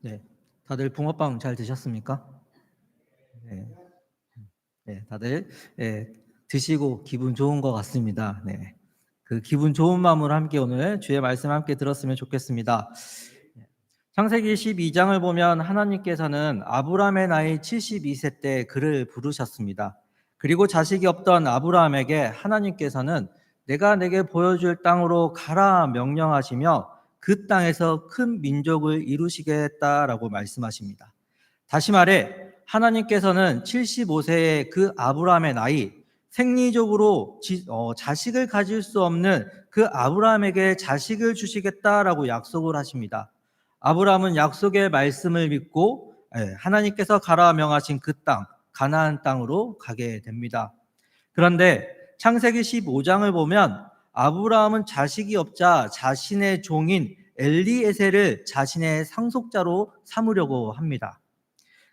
네. 다들 붕어빵 잘 드셨습니까? 네. 네. 다들 드시고 기분 좋은 것 같습니다. 네. 그 기분 좋은 마음으로 함께 오늘 주의 말씀 함께 들었으면 좋겠습니다. 창세기 12장을 보면 하나님께서는 아브라함의 나이 72세 때 그를 부르셨습니다. 그리고 자식이 없던 아브라함에게 하나님께서는 내가 내게 보여줄 땅으로 가라 명령하시며 그 땅에서 큰 민족을 이루시겠다라고 말씀하십니다. 다시 말해 하나님께서는 75세의 그 아브라함의 나이, 생리적으로 자식을 가질 수 없는 그 아브라함에게 자식을 주시겠다라고 약속을 하십니다. 아브라함은 약속의 말씀을 믿고 하나님께서 가라 명하신 그 땅, 가나안 땅으로 가게 됩니다. 그런데 창세기 15장을 보면 아브라함은 자식이 없자 자신의 종인 엘리에셀을 자신의 상속자로 삼으려고 합니다.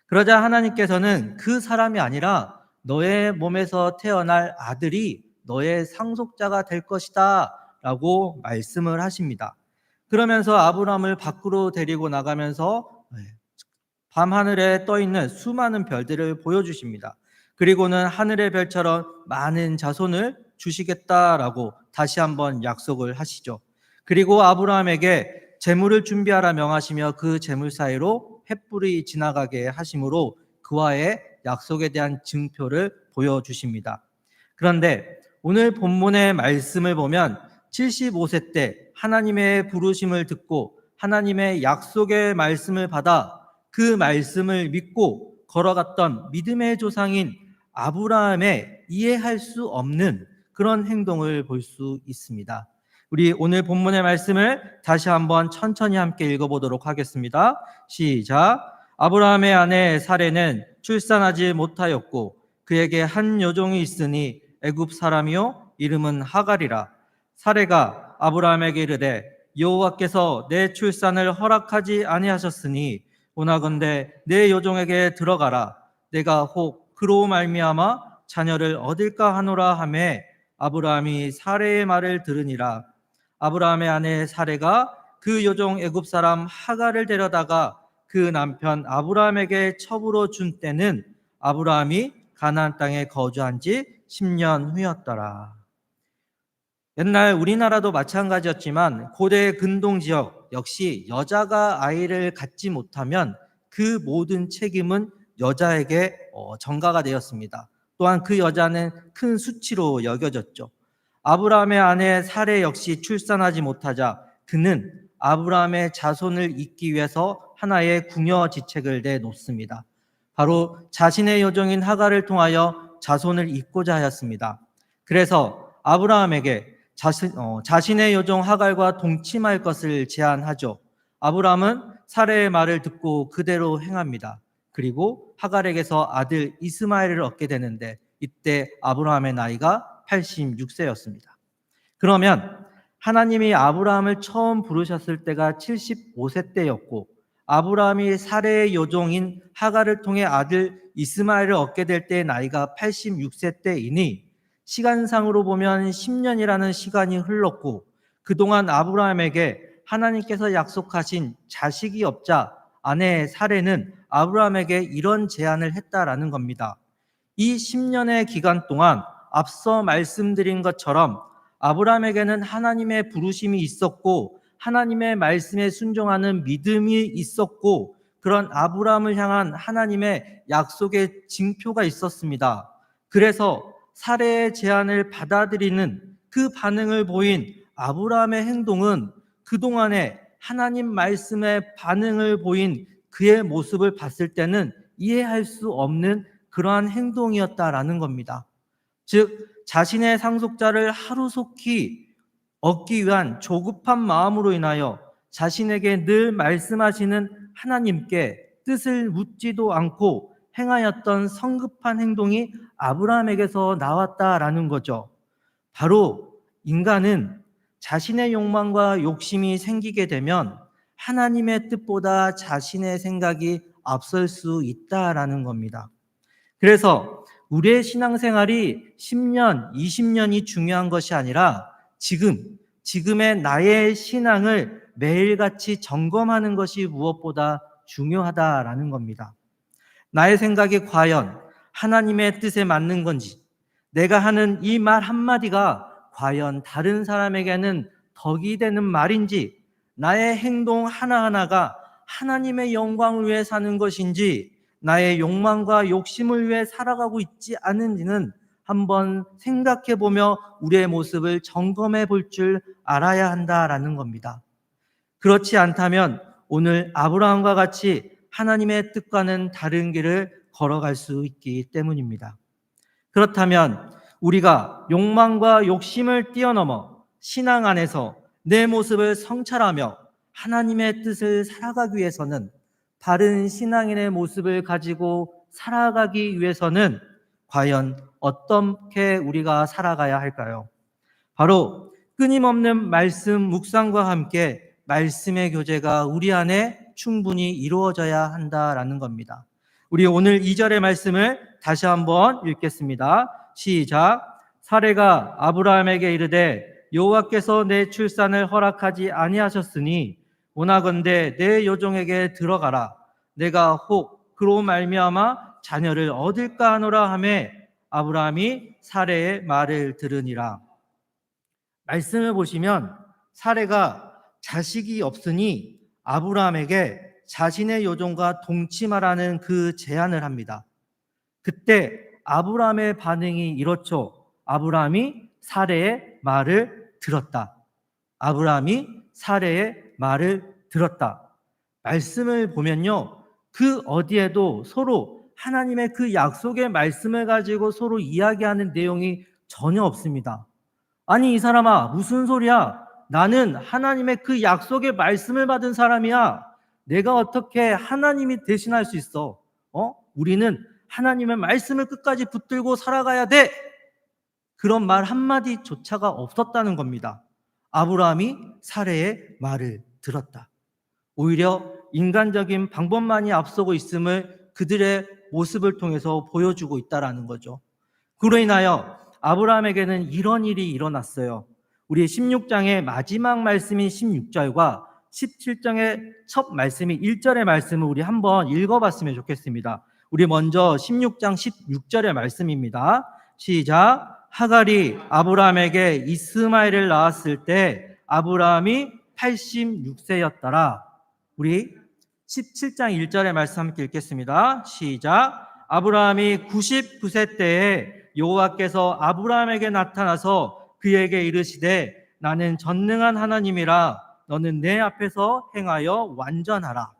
그러자 하나님께서는 그 사람이 아니라 너의 몸에서 태어날 아들이 너의 상속자가 될 것이다 라고 말씀을 하십니다. 그러면서 아브라함을 밖으로 데리고 나가면서 밤하늘에 떠있는 수많은 별들을 보여주십니다. 그리고는 하늘의 별처럼 많은 자손을 주시겠다라고 다시 한번 약속을 하시죠. 그리고 아브라함에게 재물을 준비하라 명하시며 그 재물 사이로 횃불이 지나가게 하심으로 그와의 약속에 대한 증표를 보여주십니다. 그런데 오늘 본문의 말씀을 보면 75세 때 하나님의 부르심을 듣고 하나님의 약속의 말씀을 받아 그 말씀을 믿고 걸어갔던 믿음의 조상인 아브라함의 이해할 수 없는 그런 행동을 볼 수 있습니다. 우리 오늘 본문의 말씀을 다시 한번 천천히 함께 읽어보도록 하겠습니다. 시작. 아브라함의 아내 사레는 출산하지 못하였고 그에게 한 여종이 있으니 애굽 사람이요 이름은 하갈이라. 사레가 아브라함에게 이르되 여호와께서 내 출산을 허락하지 아니하셨으니 원하건대 내 여종에게 들어가라. 내가 혹 그로 말미암아 자녀를 얻을까 하노라 하매 아브라함이 사레의 말을 들으니라. 아브라함의 아내 사레가 그 여종 애굽 사람 하갈을 데려다가 그 남편 아브라함에게 첩으로 준 때는 아브라함이 가나안 땅에 거주한 지 10년 후였더라. 옛날 우리나라도 마찬가지였지만 고대 근동 지역 역시 여자가 아이를 갖지 못하면 그 모든 책임은 여자에게 전가가 되었습니다. 또한 그 여자는 큰 수치로 여겨졌죠. 아브라함의 아내 사레 역시 출산하지 못하자 그는 아브라함의 자손을 잇기 위해서 하나의 궁여지책을 내놓습니다. 바로 자신의 여종인 하갈을 통하여 자손을 잇고자 하였습니다. 그래서 아브라함에게 자신의 여종 하갈과 동침할 것을 제안하죠. 아브라함은 사레의 말을 듣고 그대로 행합니다. 그리고 하갈에게서 아들 이스마엘을 얻게 되는데 이때 아브라함의 나이가 86세였습니다. 그러면 하나님이 아브라함을 처음 부르셨을 때가 75세 때였고 아브라함이 사레의 여종인 하갈을 통해 아들 이스마엘을 얻게 될 때의 나이가 86세 때이니 시간상으로 보면 10년이라는 시간이 흘렀고 그동안 아브라함에게 하나님께서 약속하신 자식이 없자 아내 사레는 아브라함에게 이런 제안을 했다라는 겁니다. 이 10년의 기간 동안 앞서 말씀드린 것처럼 아브라함에게는 하나님의 부르심이 있었고 하나님의 말씀에 순종하는 믿음이 있었고 그런 아브라함을 향한 하나님의 약속의 징표가 있었습니다. 그래서 사례의 제안을 받아들이는 그 반응을 보인 아브라함의 행동은 그동안에 하나님 말씀의 반응을 보인 그의 모습을 봤을 때는 이해할 수 없는 그러한 행동이었다라는 겁니다. 즉 자신의 상속자를 하루속히 얻기 위한 조급한 마음으로 인하여 자신에게 늘 말씀하시는 하나님께 뜻을 묻지도 않고 행하였던 성급한 행동이 아브라함에게서 나왔다라는 거죠. 바로 인간은 자신의 욕망과 욕심이 생기게 되면 하나님의 뜻보다 자신의 생각이 앞설 수 있다라는 겁니다. 그래서 우리의 신앙생활이 10년, 20년이 중요한 것이 아니라 지금의 나의 신앙을 매일같이 점검하는 것이 무엇보다 중요하다라는 겁니다. 나의 생각이 과연 하나님의 뜻에 맞는 건지, 내가 하는 이 말 한마디가 과연 다른 사람에게는 덕이 되는 말인지, 나의 행동 하나하나가 하나님의 영광을 위해 사는 것인지, 나의 욕망과 욕심을 위해 살아가고 있지 않은지는 한번 생각해 보며 우리의 모습을 점검해 볼 줄 알아야 한다라는 겁니다. 그렇지 않다면 오늘 아브라함과 같이 하나님의 뜻과는 다른 길을 걸어갈 수 있기 때문입니다. 그렇다면 우리가 욕망과 욕심을 뛰어넘어 신앙 안에서 내 모습을 성찰하며 하나님의 뜻을 살아가기 위해서는, 바른 신앙인의 모습을 가지고 살아가기 위해서는 과연 어떻게 우리가 살아가야 할까요? 바로 끊임없는 말씀 묵상과 함께 말씀의 교제가 우리 안에 충분히 이루어져야 한다라는 겁니다. 우리 오늘 2절의 말씀을 다시 한번 읽겠습니다. 시작. 사레가 아브라함에게 이르되 여호와께서 내 출산을 허락하지 아니하셨으니 원하건대 내 여종에게 들어가라. 내가 혹 그로 말미암아 자녀를 얻을까 하노라 하매 아브라함이 사레의 말을 들으니라. 말씀을 보시면 사레가 자식이 없으니 아브라함에게 자신의 여종과 동침하라는 그 제안을 합니다. 그때 아브라함의 반응이 이렇죠. 아브라함이 사레의 말을 들었다. 아브라함이 사레의 말을 들었다. 말씀을 보면요, 그 어디에도 서로 하나님의 그 약속의 말씀을 가지고 서로 이야기하는 내용이 전혀 없습니다. 아니, 이 사람아, 무슨 소리야? 나는 하나님의 그 약속의 말씀을 받은 사람이야. 내가 어떻게 하나님이 대신할 수 있어? 우리는 하나님의 말씀을 끝까지 붙들고 살아가야 돼. 그런 말 한마디조차가 없었다는 겁니다. 아브라함이 사레의 말을 들었다. 오히려 인간적인 방법만이 앞서고 있음을 그들의 모습을 통해서 보여주고 있다라는 거죠. 그로 인하여 아브라함에게는 이런 일이 일어났어요. 우리 16장의 마지막 말씀인 16절과 17장의 첫 말씀인 1절의 말씀을 우리 한번 읽어봤으면 좋겠습니다. 우리 먼저 16장 16절의 말씀입니다. 시작. 하갈이 아브라함에게 이스마엘을 낳았을 때 아브라함이 86세였더라. 우리 17장 1절의 말씀 함께 읽겠습니다. 시작. 아브라함이 99세 때에 여호와께서 아브라함에게 나타나서 그에게 이르시되 나는 전능한 하나님이라 너는 내 앞에서 행하여 완전하라.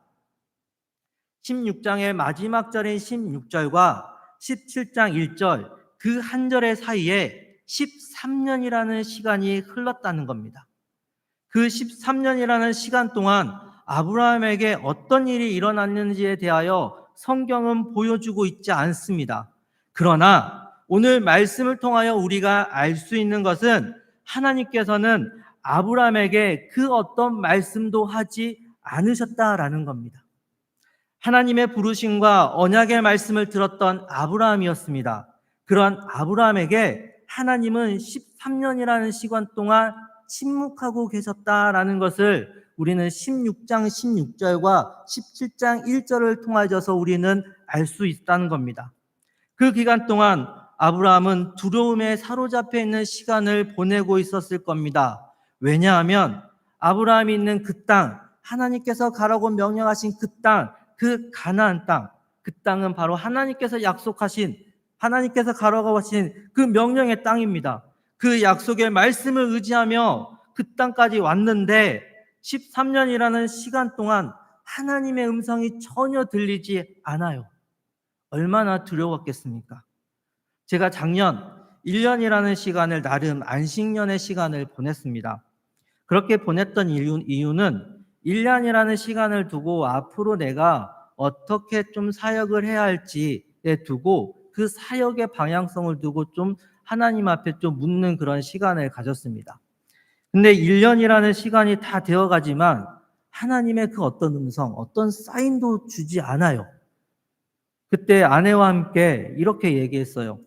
16장의 마지막 절인 16절과 17장 1절 그 한 절의 사이에 13년이라는 시간이 흘렀다는 겁니다. 그 13년이라는 시간 동안 아브라함에게 어떤 일이 일어났는지에 대하여 성경은 보여주고 있지 않습니다. 그러나 오늘 말씀을 통하여 우리가 알 수 있는 것은 하나님께서는 아브라함에게 그 어떤 말씀도 하지 않으셨다라는 겁니다. 하나님의 부르심과 언약의 말씀을 들었던 아브라함이었습니다. 그런 아브라함에게 하나님은 13년이라는 시간 동안 침묵하고 계셨다라는 것을 우리는 16장 16절과 17장 1절을 통하여서 우리는 알 수 있다는 겁니다. 그 기간 동안 아브라함은 두려움에 사로잡혀 있는 시간을 보내고 있었을 겁니다. 왜냐하면 아브라함이 있는 그 땅, 하나님께서 가라고 명령하신 그 땅, 그 가나안 땅, 그 땅은 바로 하나님께서 약속하신, 하나님께서 가라고 하신 그 명령의 땅입니다. 그 약속의 말씀을 의지하며 그 땅까지 왔는데 13년이라는 시간 동안 하나님의 음성이 전혀 들리지 않아요. 얼마나 두려웠겠습니까? 제가 작년 1년이라는 시간을 나름 안식년의 시간을 보냈습니다. 그렇게 보냈던 이유는 1년이라는 시간을 두고 앞으로 내가 어떻게 좀 사역을 해야 할지에 두고 그 사역의 방향성을 두고 좀 하나님 앞에 좀 묻는 그런 시간을 가졌습니다. 근데 1년이라는 시간이 다 되어가지만 하나님의 그 어떤 음성, 어떤 사인도 주지 않아요. 그때 아내와 함께 이렇게 얘기했어요.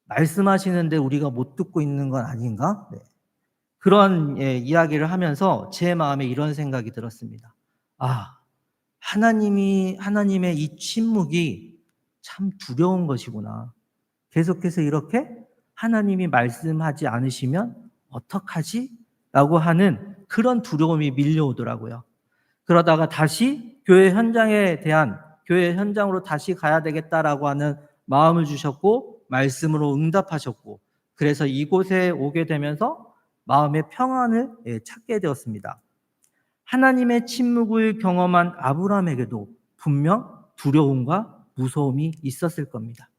말씀하시는데 우리가 못 듣고 있는 건 아닌가? 네. 그런 이야기를 하면서 제 마음에 이런 생각이 들었습니다. 하나님의 이 침묵이 참 두려운 것이구나. 계속해서 이렇게 하나님이 말씀하지 않으시면 어떡하지? 라고 하는 그런 두려움이 밀려오더라고요. 그러다가 다시 교회 현장으로 다시 가야 되겠다라고 하는 마음을 주셨고, 말씀으로 응답하셨고, 그래서 이곳에 오게 되면서 마음의 평안을 찾게 되었습니다. 하나님의 침묵을 경험한 아브라함에게도 분명 두려움과 무서움이 있었을 겁니다.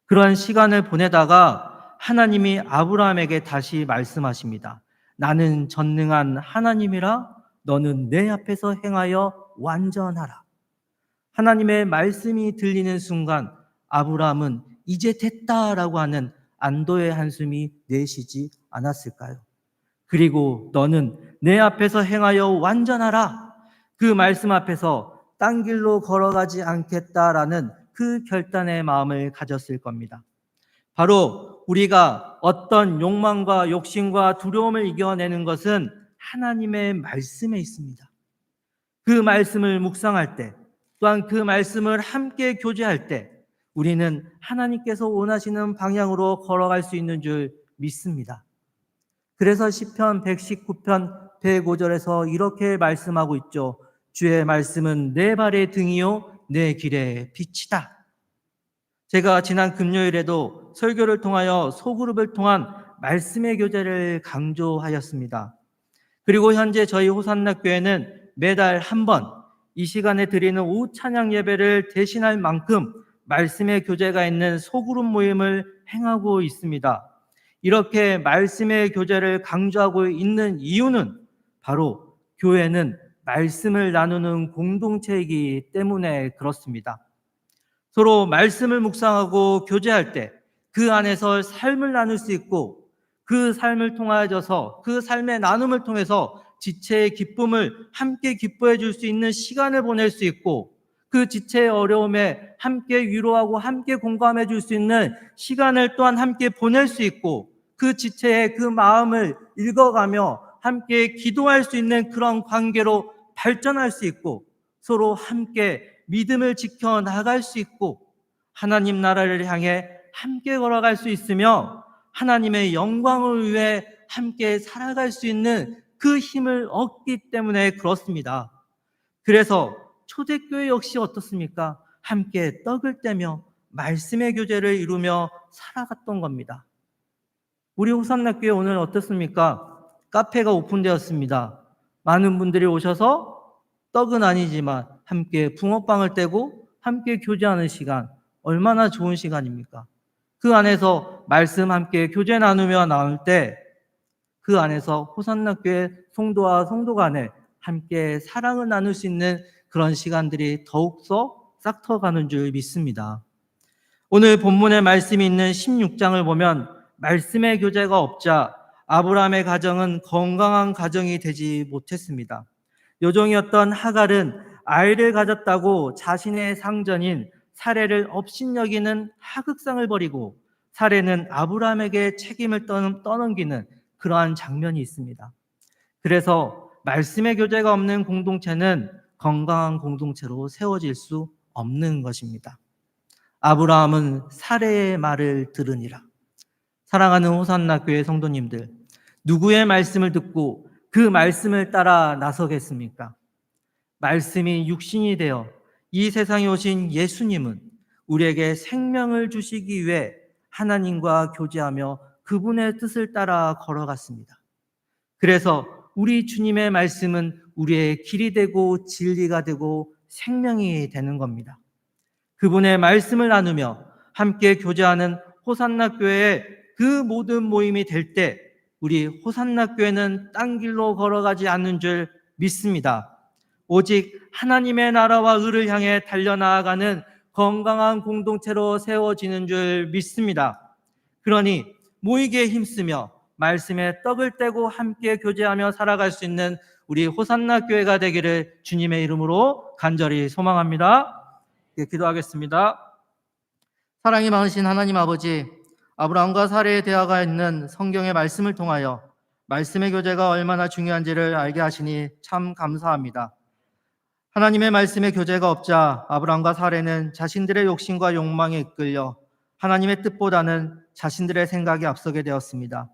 그러한 시간을 보내다가 하나님이 아브라함에게 다시 말씀하십니다. 나는 전능한 하나님이라 너는 내 앞에서 행하여 완전하라. 하나님의 말씀이 들리는 순간 아브라함은 이제 됐다라고 하는 안도의 한숨이 내쉬지 않았을까요? 그리고 너는 내 앞에서 행하여 완전하라. 그 말씀 앞에서 딴 길로 걸어가지 않겠다라는 그 결단의 마음을 가졌을 겁니다. 바로 우리가 어떤 욕망과 욕심과 두려움을 이겨내는 것은 하나님의 말씀에 있습니다. 그 말씀을 묵상할 때, 또한 그 말씀을 함께 교제할 때 우리는 하나님께서 원하시는 방향으로 걸어갈 수 있는 줄 믿습니다. 그래서 시편 119편 105절에서 이렇게 말씀하고 있죠. 주의 말씀은 내 발의 등이요 내 길의 빛이다. 제가 지난 금요일에도 설교를 통하여 소그룹을 통한 말씀의 교제를 강조하였습니다. 그리고 현재 저희 호산나 교회는 매달 한 번 이 시간에 드리는 오후 찬양 예배를 대신할 만큼 말씀의 교제가 있는 소그룹 모임을 행하고 있습니다. 이렇게 말씀의 교제를 강조하고 있는 이유는 바로 교회는 말씀을 나누는 공동체이기 때문에 그렇습니다. 서로 말씀을 묵상하고 교제할 때 그 안에서 삶을 나눌 수 있고, 그 삶을 통하여서 그 삶의 나눔을 통해서 지체의 기쁨을 함께 기뻐해 줄 수 있는 시간을 보낼 수 있고, 그 지체의 어려움에 함께 위로하고 함께 공감해 줄 수 있는 시간을 또한 함께 보낼 수 있고, 그 지체의 그 마음을 읽어가며 함께 기도할 수 있는 그런 관계로 발전할 수 있고, 서로 함께 믿음을 지켜나갈 수 있고, 하나님 나라를 향해 함께 걸어갈 수 있으며 하나님의 영광을 위해 함께 살아갈 수 있는 그 힘을 얻기 때문에 그렇습니다. 그래서 초대교회 역시 어떻습니까? 함께 떡을 떼며 말씀의 교제를 이루며 살아갔던 겁니다. 우리 호산나 교회 오늘 어떻습니까? 카페가 오픈되었습니다. 많은 분들이 오셔서 떡은 아니지만 함께 붕어빵을 떼고 함께 교제하는 시간, 얼마나 좋은 시간입니까? 그 안에서 말씀 함께 교제 나누며 나눌 때 그 안에서 호산나 교회 성도와 성도 간에 함께 사랑을 나눌 수 있는 그런 시간들이 더욱더 싹터가는 줄 믿습니다. 오늘 본문의 말씀이 있는 16장을 보면 말씀의 교제가 없자 아브라함의 가정은 건강한 가정이 되지 못했습니다. 요종이었던 하갈은 아이를 가졌다고 자신의 상전인 사레를 업신여기는 하극상을 벌이고, 사레는 아브라함에게 책임을 떠넘기는 그러한 장면이 있습니다. 그래서 말씀의 교제가 없는 공동체는 건강한 공동체로 세워질 수 없는 것입니다. 아브라함은 사레의 말을 들으니라. 사랑하는 호산나 교회 성도님들, 누구의 말씀을 듣고 그 말씀을 따라 나서겠습니까? 말씀이 육신이 되어 이 세상에 오신 예수님은 우리에게 생명을 주시기 위해 하나님과 교제하며 그분의 뜻을 따라 걸어갔습니다. 그래서 우리 주님의 말씀은 우리의 길이 되고 진리가 되고 생명이 되는 겁니다. 그분의 말씀을 나누며 함께 교제하는 호산나 교회의 그 모든 모임이 될 때 우리 호산나 교회는 딴 길로 걸어가지 않는 줄 믿습니다. 오직 하나님의 나라와 의를 향해 달려나아가는 건강한 공동체로 세워지는 줄 믿습니다. 그러니 모이기에 힘쓰며 말씀에 떡을 떼고 함께 교제하며 살아갈 수 있는 우리 호산나 교회가 되기를 주님의 이름으로 간절히 소망합니다. 기도하겠습니다. 사랑이 많으신 하나님 아버지, 아브라함과 사레의 대화가 있는 성경의 말씀을 통하여 말씀의 교제가 얼마나 중요한지를 알게 하시니 참 감사합니다. 하나님의 말씀에 교제가 없자 아브람과 사레는 자신들의 욕심과 욕망에 이끌려 하나님의 뜻보다는 자신들의 생각에 앞서게 되었습니다.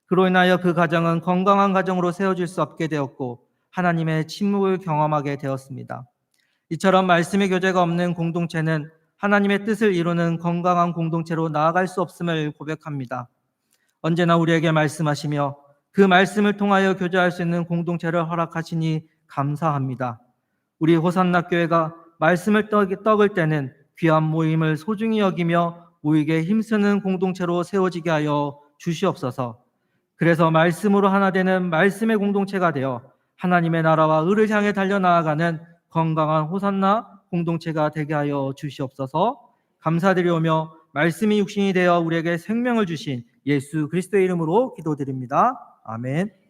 그로 인하여 그 가정은 건강한 가정으로 세워질 수 없게 되었고 하나님의 침묵을 경험하게 되었습니다. 이처럼 말씀의 교제가 없는 공동체는 하나님의 뜻을 이루는 건강한 공동체로 나아갈 수 없음을 고백합니다. 언제나 우리에게 말씀하시며 그 말씀을 통하여 교제할 수 있는 공동체를 허락하시니 감사합니다. 우리 호산나 교회가 말씀을 떡을 때는 귀한 모임을 소중히 여기며 모이게 힘쓰는 공동체로 세워지게 하여 주시옵소서. 그래서 말씀으로 하나 되는 말씀의 공동체가 되어 하나님의 나라와 의를 향해 달려나아가는 건강한 호산나 공동체가 되게 하여 주시옵소서. 감사드리오며 말씀이 육신이 되어 우리에게 생명을 주신 예수 그리스도의 이름으로 기도드립니다. 아멘.